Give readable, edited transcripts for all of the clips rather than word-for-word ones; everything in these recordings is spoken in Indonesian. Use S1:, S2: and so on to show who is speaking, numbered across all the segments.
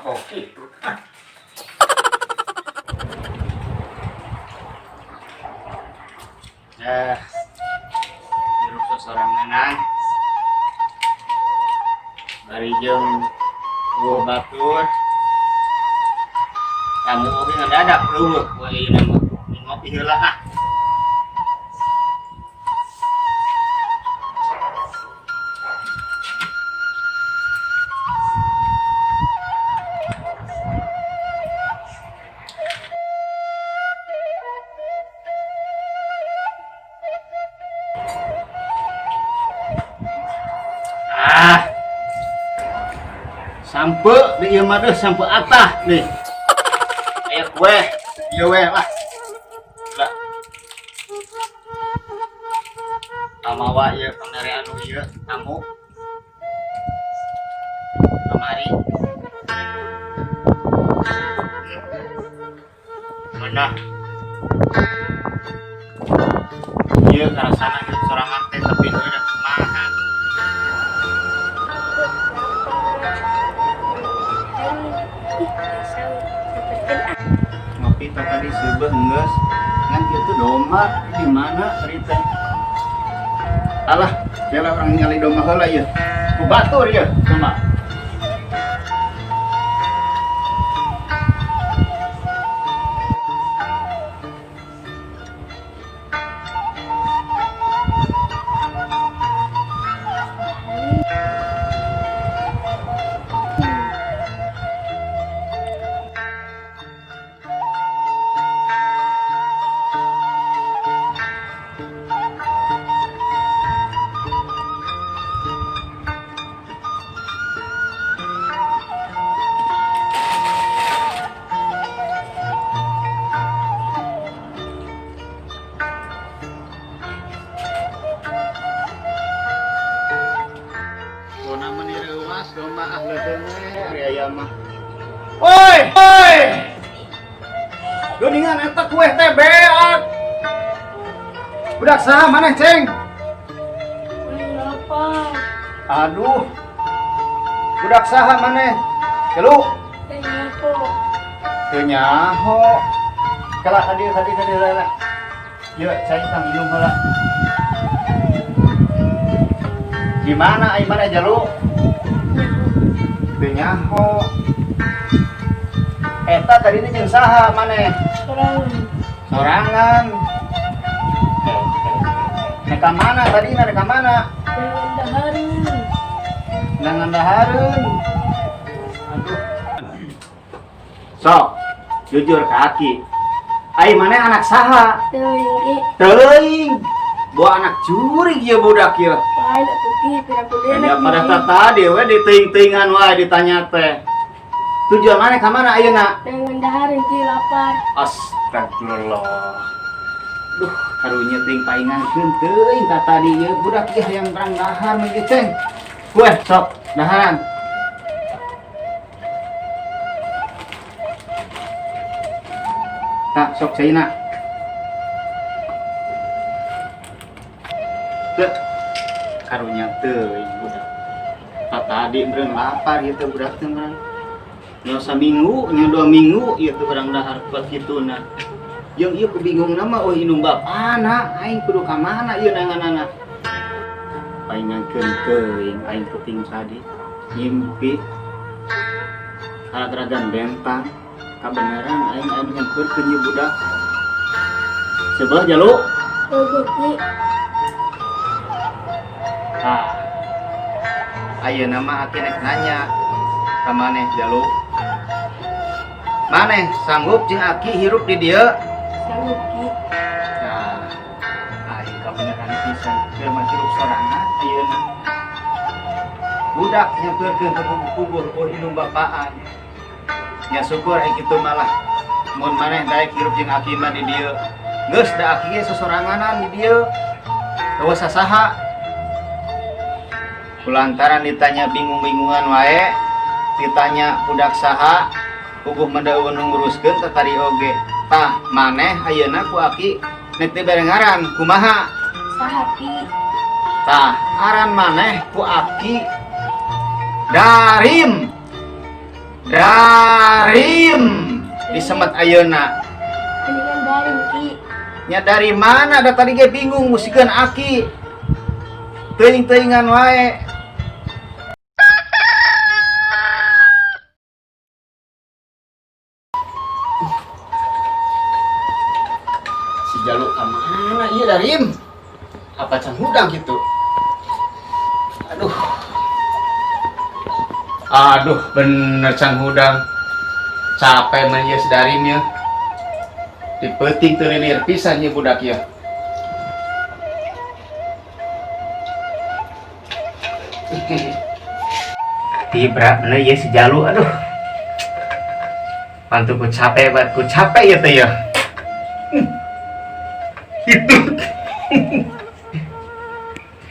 S1: Oh, itu. Hirup sosorangan dari jam 2 batur kamu oke ngedadak lu boleh nama ngopi heula ah. Sampai di ieu mah sampai atah nih. Aya kue, ieu we lah. Lah. Kamawa ieu kamari anu ieu tamu. Kamari. Mana? Ieu karasana ieu sorangan teh tapi ieu udah kumaha. Ngopi tadi seubeuh geus ngan kitu domba di mana cerita alah bela orang nyali domba heula ieu ku batur ieu domba domba ah leuteung we aya mah. Woi, woi. Geuningan eta kue teh beak. Budak saha maneh, Ceng?
S2: Kenapa?
S1: Aduh. Budak saha maneh? Kelu?
S2: Kenapa?
S1: Teu nyaho. Kala tadi heula. Yuk, cai tang minum heula. Gimana ai mana jalu? Teu nyaho. Eta tadi ini jeung saha maneh? Sorangan. Neka mana tadi neka mana? Dengan dahareun. Aduh. Sok, jujur ke Aki. Ai maneh anak saha? Teuing. Bawa anak curi ieu budak ieu.
S2: Lain atuh ki pira-pira.
S1: Ya pada tadi we diteuing-teuingan wae ditanya teh. Tujuan mana ka mana ayeuna?
S2: Dengan dahareun ki lapar.
S1: Astagfirullah. Duh, karunya teuing paingankeun teuing ka tadi ieu budak ieu hayang perang dahar mah ieu Ceng. Weh, sok daharan. Tak sok caina. Teu karunya teuing budak. Tadi meureun lapar ieu teh budak teh meureun. Nya saminggu, nya 2 minggu ieu teh urang dahar buat kituna. Jeung ieu kubingung nama oh indung bapana, aing kudu ka mana ieu nanganana. Paingankeun teuing aing teuing tadi ngimpi karagaragan bentang kabeneran aing nyampeurkeun ieu budak. Sebelah jalu.
S2: Eueuh ki.
S1: Ayeuna mah Aki nek nanya ka maneh jalu. Maneh sanggup jeung Aki hirup di dieu?
S2: Sanggup ki.
S1: Nah, aing kabeneran pisan keur mah hirup sorangan ayeuna. Budak nyampeurkeun ka kubur oh indung bapaan. Nya syukur ai kitu malah. Mun maneh daek hirup jeung Aki mah di dieu. Geus da Aki ge sosoranganan di dieu. Teu sasaha. Kulantaran ditanya bingung-bingungan wae, ditanya budak saha, puguh mendeueun nguruskeun teh tadi oge. Tah maneh ayeuna ku Aki nek teu berengaran kumaha?
S2: Saha ki?
S1: Tah aran maneh ku Aki Darim. Darim disemet ayeuna.
S2: Mendingan daring Ki.
S1: Nya dari mana? Da tadi ge bingung musikeun aki. Teuing-teuingan wae. Si Jalu ka mana ieu Darim? Apa can hudang gitu? Aduh. Aduh, bener can hudang. Capek mah ieu si Darim ya. Dipeting teu lilir pisan ieu budak ya. Tibra bener ya si Jalu, aduh. Pantu ku capek banget, ku capek ya teh ya. Itu.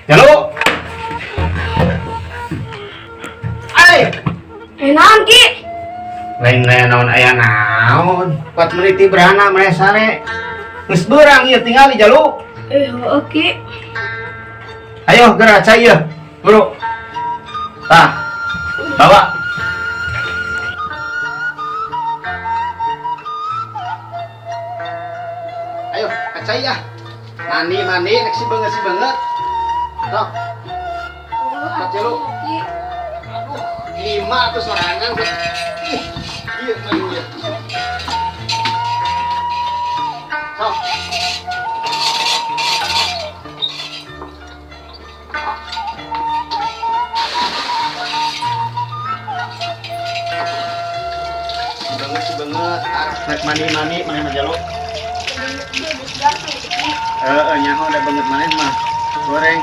S1: Jalu. Ai.
S2: Enak Ki.
S1: Lain naon aya naon. 4 menit tibrana mane sare. Geus beurang ieu tinggal di Jalu.
S2: Oke.
S1: Ayo gerak cai ieu. Buru. Tah. Bawa. Ayo, kacai ya. Mandi nek si beungeut Sok. Jalu.
S2: Ki.
S1: Aduh, 5 tuh sorangan. Iya, ayo ya. Sok. Banget, arep mandi mana mah Jalu. Nyaho udah banget mana mah. Goreng.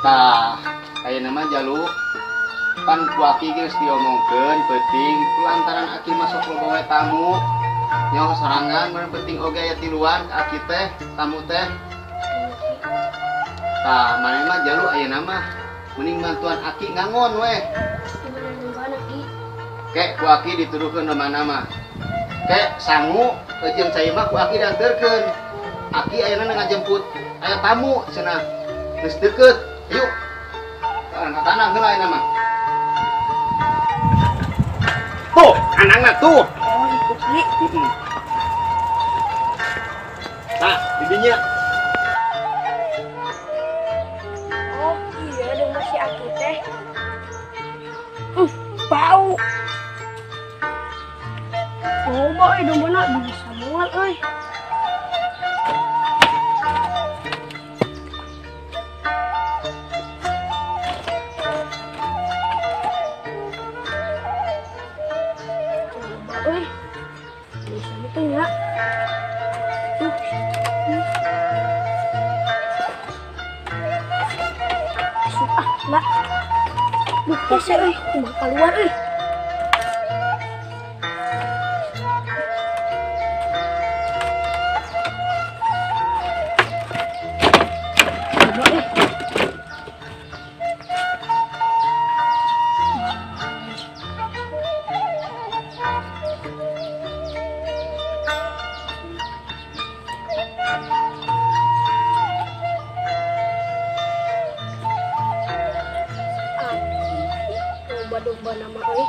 S1: Tah, aya nama Jalu. Pan ku aki geus diomongkeun penting lantaran aki masuk loba tamu. Nyaho sorangan mun penting oge aya ti luar aki teh, tamu teh. Tah, mana mah Jalu aya nama mending bantuan aki ngangon weh. Kek ku aki dituduhkeun mana mah. Kek sangu jeung cai mah ku aki dianterkeun. Aki ayeuna ngajemput aya tamu cenah. Geus deukeut. Yuk. Ka tanah heula ayeuna mah. Tuh, anangna tuh.
S2: Oh, itu Ki.
S1: Nah, didinya.
S2: Oh, iya dong masih Aki teh. Bau. Oh, bau itu mana bisa mual euy. Coba euy. Bisa itu ya. Mbak. Duh, kese euy, kumaha keluar euy. Coba euy. Domba nama euy.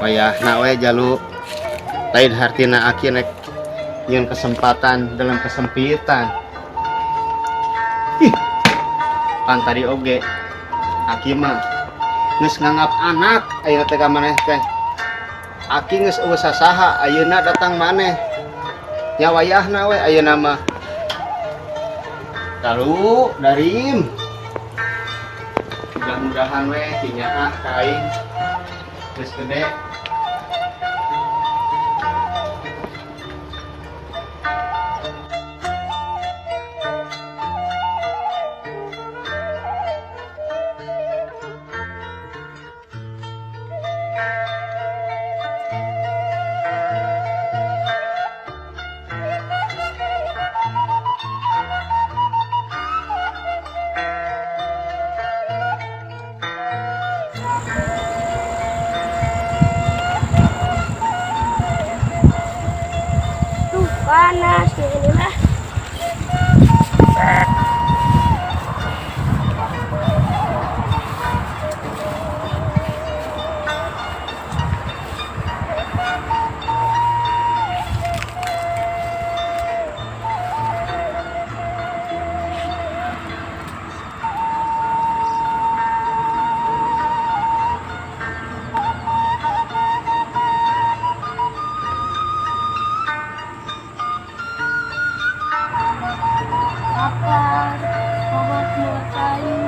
S1: Payah nawe Jalu. Lain hartina aki nek nyeun kesempatan dalam kesempitan. Ih. Pan tadi oge aki mah geus nganggap anak ayeuna teh ka maneh teh. Aki geus eueuh sasaha ayeuna datang maneh. Nya wayahna we ayeuna mah. Jalu, Darim. Mudah-mudahan we tinyaa kain geus gede.
S2: panas ini lah. Lapar, banget mau cari.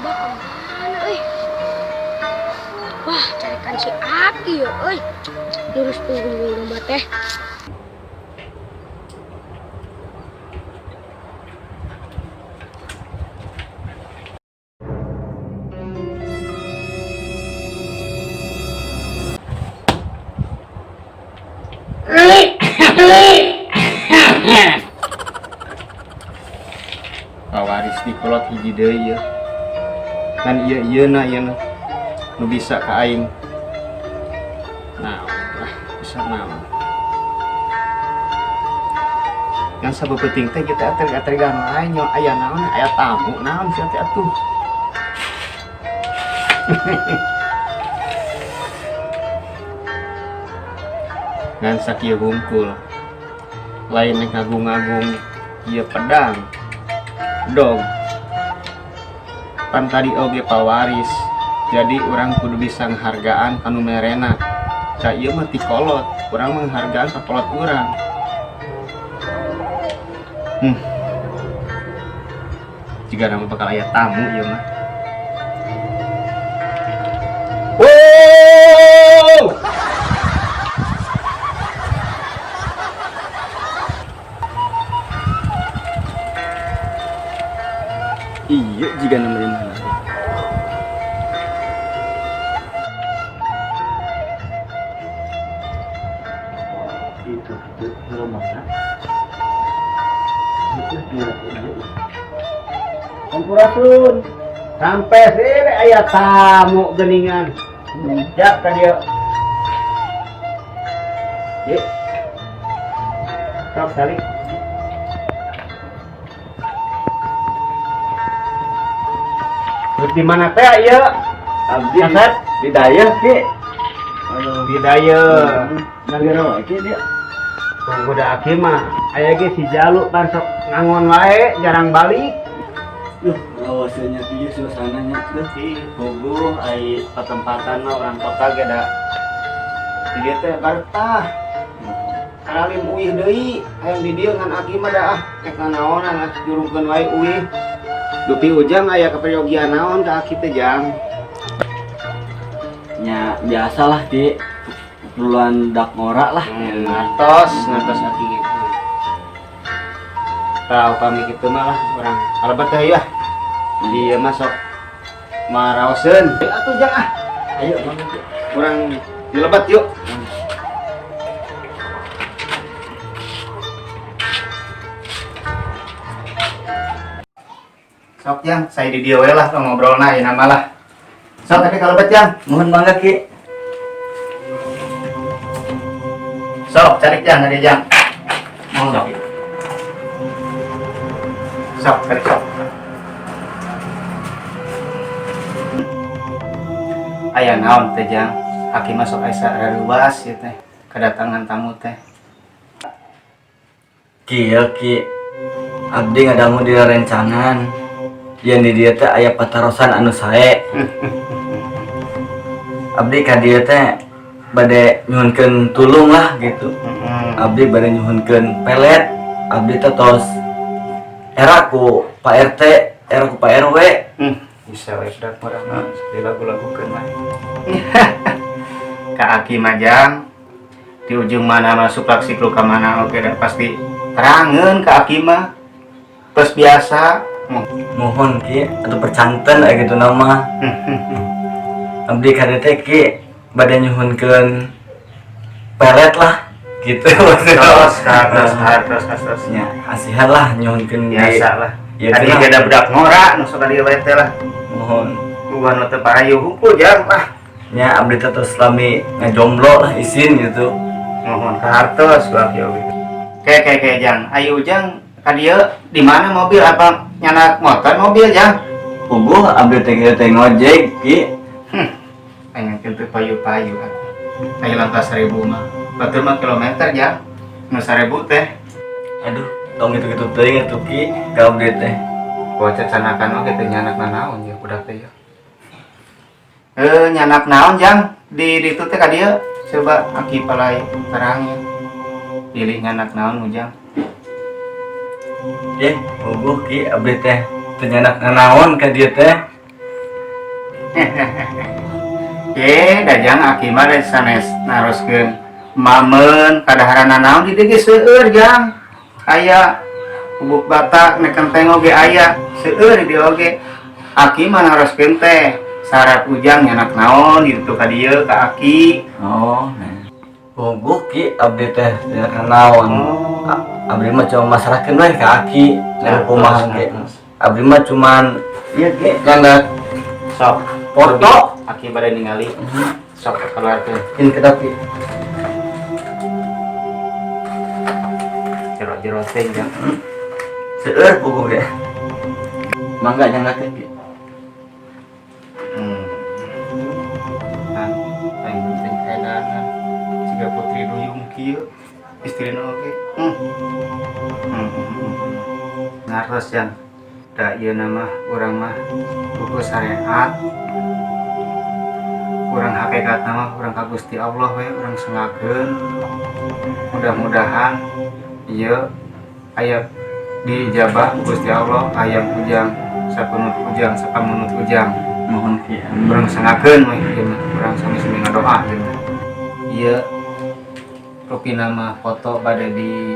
S2: Mbak kemana, wah, carikan si Aki ya, lurus punggung dulu mbak teh.
S1: Kawaris di kolot hiji deui ya. Kan ieu na nu bisa ka aing. Nah, bisa naon. Yang sabepenting teh kita ateri-aterigan lain nyo aya naon aya tamu naon sia teh atuh. Ngan sakieu hungkul. Lain nek ngagung-ngagung ieu pedang. Dog. Pan tadi oge pawaris. Jadi orang kudu bisa menghargaan kanu merena. Ka ieu mah ti kolot, urang menghargaan ka kolot urang. Jika nama bakal aya tamu ieu mah. Wow! Iya, jika nama mana? Itu rumahnya. Sampurasun. Sampai sini aya tamu geningan. Jak ka dieu. Ye. Sok kali. Terus di mana teh ieu? Abdi Asad di dayeuh ki. Aduh, di dayeuh. Nagero ki dia. Tunggu da aki mah aya ge si Jalu pan sok ngangon wae jarang balik. Awasnya ieu suasananya teh bogoh ai patempatan mah urang kota ge da. Di dieu teh bartah. Karalim uih deui, hayang di dieu ngan aki mah da nek nganaonan jurungkeun wae uih. Dupi ujang aya keperyogian naon ka aki teh jang.
S3: Ya biasalah Ki, perluan dak ngora lah.
S1: Ngantos aki gitu. Tahu kami gitu malah orang kalebet teh ya. Dia masuk maraoseun. Atuh jang ah. Ayo urang dilebat yuk. Sok jang, saya di dia we lah ngobrolna ya nama lah. Sok tapi kalebet jang.
S3: Mohon bangga Ki.
S1: Sok cari jang ada jang. Sok. Sok cari sok. Aya naon teh jang? Aki masuk asa luas ya teh. Kedatangan tamu teh.
S3: Ki ya Ki. Abdi ngadamu di rencangan. Yang di dia teh aya patarosan anu sae. Abdi ka dieu teh bade nyuhunkeun tulung lah gitu. Abdi bade nyuhunkeun pelet. Abdi teh tos era ku Pak RT, era ku Pak RW.
S1: Bisa we sudah urang dilagu-lagukeun mah. Ka Aki Majang di ujung mana masuk laksi ka mana oke da pasti terangeun ka Aki mah. Terus biasa
S3: mohon ki atau percanten gitu nama abdi kada teh ki bade nyuhunkeun pelet lah gitu
S1: hartos
S3: nya asihan lah nyuhunkeun
S1: biasa lah
S3: ya
S1: tadi
S3: cenah.
S1: ada budak ngora nu sok tadi we teh lah
S3: mohon
S1: bukan nu teu payu hukum jang lah
S3: nya abdi teh tos lami ngajomblo lah isin gitu
S1: mohon ka hartos bang Yogi kayak jang ayu jang ka dieu di mana mobil apa nyanak motor mobil jang
S3: puguh abdi teh ngojek ki
S1: pengen teu payu-payu ayo lantas 1000 mah batur mah kilometer jang nu 1000 teh
S3: aduh tong gitu teuing atuh ki ka abdi teh
S1: bocah canakan oge teh nyanak naon ya budak teh ya nyanak naon jang di ditu teh ka dieu coba aki palai terangnya pilih nyanak naon ujang
S3: puguh ki abdi teh teu nyanak nanaon ka dieu teh
S1: dajang aki mah da sanes naroskeun mamen kadaharan naon di dieu seueur jang aya bubuk batak neken teng oge aya seueur di dieu oge aki mah naroskeun teh syarat ujang nyanak naon ditu ka dieu ka aki
S3: oh puguh ki abdi teh teu nyanak nanaon abdi mah cuma masrakeun we ka aki nya kumaha ge abdi mah cuman ieu ge nyandak
S1: sok
S3: foto
S1: aki bade ningali sok keluarkeun
S3: ini ke tapi
S1: jero-jero teh jang
S3: seueur puguh ge mangga nyanggakeun ki
S1: kan paling penting edangan siga putri duyung kieu istrina oge ngaros jang da ieu nama urang mah buku syariat urang hakikat nama urang ka Gusti Allah we urang sengakeun mudah-mudahan ieu aya dijabah ku Gusti Allah hayang ujang sapunut ujang sapamunut ujang
S3: mohon ki
S1: urang sengakeun we ieu mah urang sami-sami ngadoa ieu mah ieu rupina mah foto bade di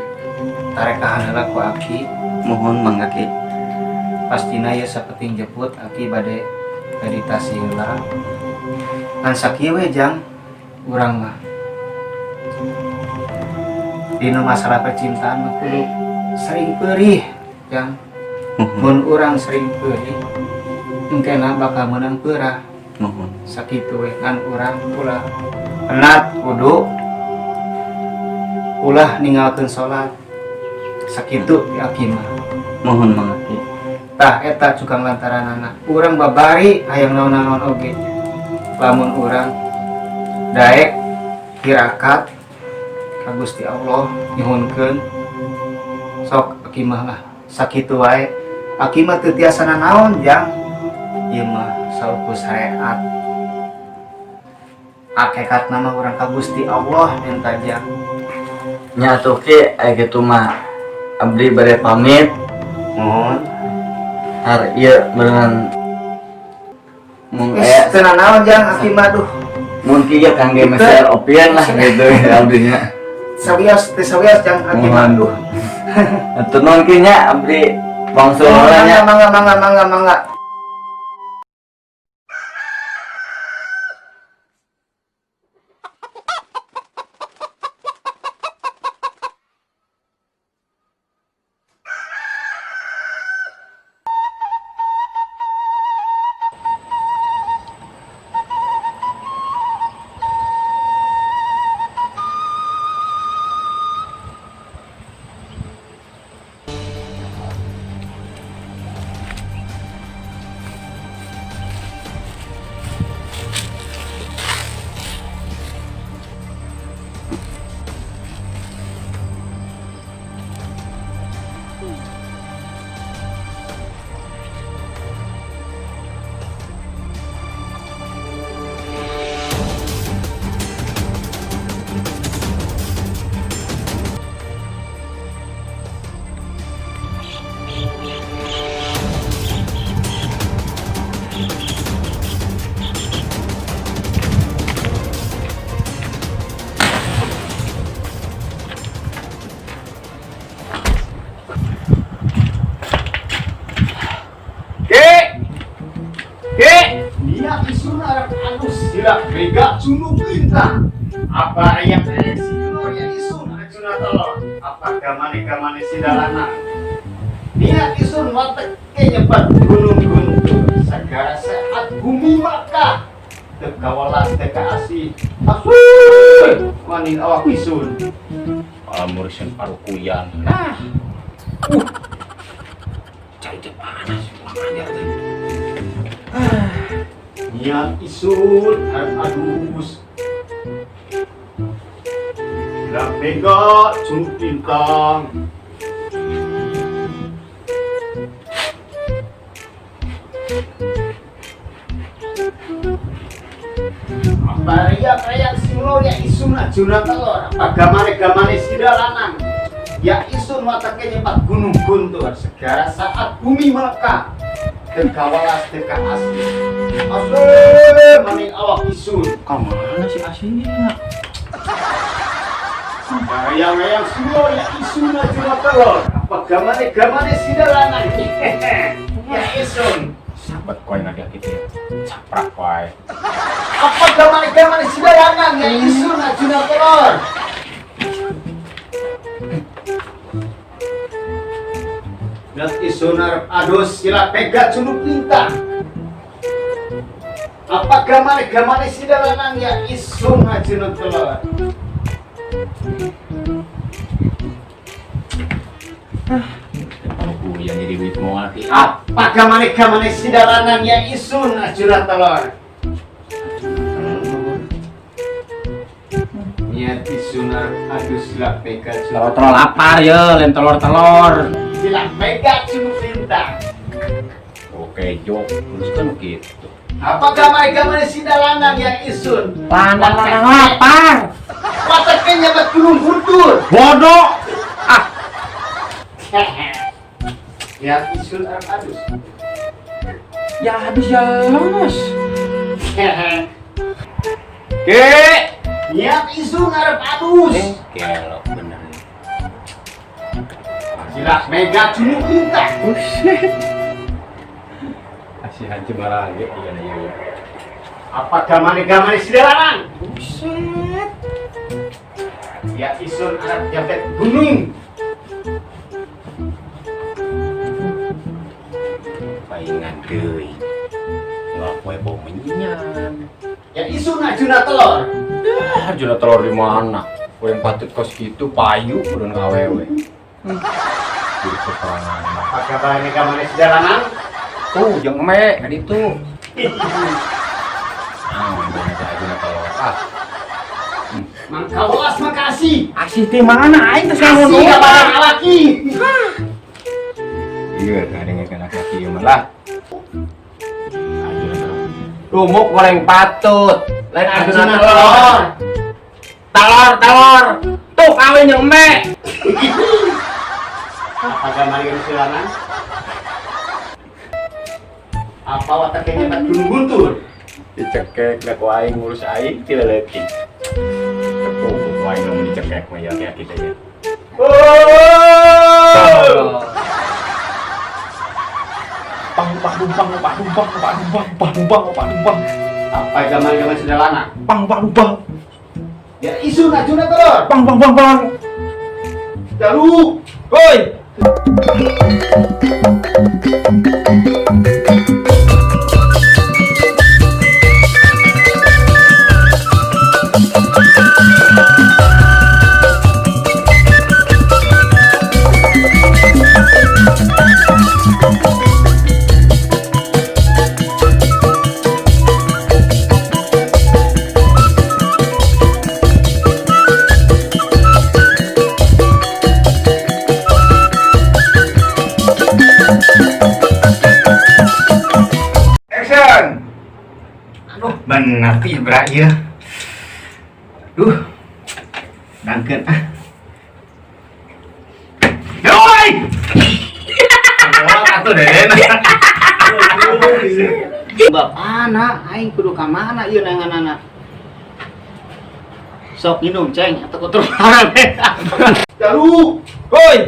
S1: tarekahan heula ku aki
S3: mohon mangga ki
S1: pastina ya sapeting jeput aki bade meditasi heula kan sakieu we jang urang mah dina masalah percintaan mah kudu sering peurih jang mun urang sering peurih engkena bakal menang peurah
S3: mohon
S1: sakitu we kan urang ulah penat kudu ulah ninggalkeun salat sakitu di aki mah
S3: mohon mangga ki
S1: tah eta cukang lantaran urang babari hayang naon-naon oge lamun urang daek tirakat ka Gusti Allah nyuhunkeun sok aki mah lah sakitu wae aki mah teu tiasa nanaon jang ieu mah sauku syariat hakikat nama urang ka Gusti Allah minta jang
S3: nya atuh ki aya kitu mah abdi bade pamit
S1: mohon
S3: har ieu beungan mun aya
S1: teu nanaon jang aki mah duh
S3: mun kieu kangge meser opien lah gitu abdi nya
S1: sawias teu sawias jang aki mah duh
S3: atuh non kieu nya abdi bangsul nya
S1: mangga isun arep anus silak bega cunuk lintang. Apa yang sinur ya isun acuna telur. Apa gamane sidalana. Niat isun watek nyebat gunung guntur. Segara saat bumi maka tekawalas teka asih. Asuh maning awak isun.
S4: Murisan parukuyan. Cai teh panas makanya teh.
S1: Niat isun arep adus. Silak bega cunuk lintang. Bariak singo ya isun ajuna telur. Gamane sida lanang. Ya isun watake nyepat gunung guntur. Segara saat bumi melekat. Tekawalas teka asli. Asli maning awak isun.
S4: Kamana si aslinya?
S1: Bariak singo ya isun ajuna telur. Gamane sida lanang. Ya isun.
S4: Sahabat koy naga gitu ya. Caprak koy.
S1: Apa gamane sidarangan ya isun ajuna telur. Nat isun arep adus silak pegat cunuk lintang. Apa gamane sidarangan ya isun ajuna telur.
S4: Parukuyan jadi wit moal ki.
S1: Apa gamane sidarangan ya isun ajuna telur. Niat isun arep adus silak pegat cunuk
S4: Telur lapar ya, lain telur.
S1: silak pegat cunuk lintang.
S4: Oke, jok. Terus kan gitu.
S1: Apa gamane sidarangan ya isun.
S4: Lanang lapar.
S1: Wataknya nyabat gunung guntur.
S4: Bodoh.
S1: Ya isun arep adus.
S4: Ya habis ya lemes.
S1: Niat isun arep adus.
S4: Kelok bener.
S1: Silak mega cunuk lintang.
S4: Asihan cuma lagi iya.
S1: Apa gamane sidarangan. Ya isun arep jabet gunung.
S4: Paingan deui. Nggak kue bau menyan.
S1: Ya isun ajuna telur.
S4: Jual telur di mana? Kue yang patut kos gitu payu udah ngawewe. Jadi keterangan.
S1: Apa gamane sidarangan.
S4: Tuh, yang me, kan itu. Bener aja jual telur.
S1: Mangkawas makasih.
S4: Asih teh mana? Aing teh
S1: Kasih ka barang laki.
S4: Iya, ada yang laki-laki ya malah. Rumuk goreng patut. Lain
S1: Ajuna
S4: telur. Telur. Tuh kawin yang me.
S1: Apa gamane sidarangan. Apa wataknya nyebat gunung guntur.
S4: Dicekek lah ku aing ngurus aing tidak leutik. Tepuk ku aing mau dicekek mah ya kayak kita ya. Pang.
S1: Apa gamane sidarangan.
S4: Pang.
S1: Ya isun ajuna telur.
S4: Pang.
S1: Dalu.
S4: Woi.
S1: Benar tibra ya. Dangkeun ah. Yoi. Atuh den. Bapana aing kudu ka mana ieu nanganana? Sok minum ceng atau kotor parah. Dalu.
S4: Woi.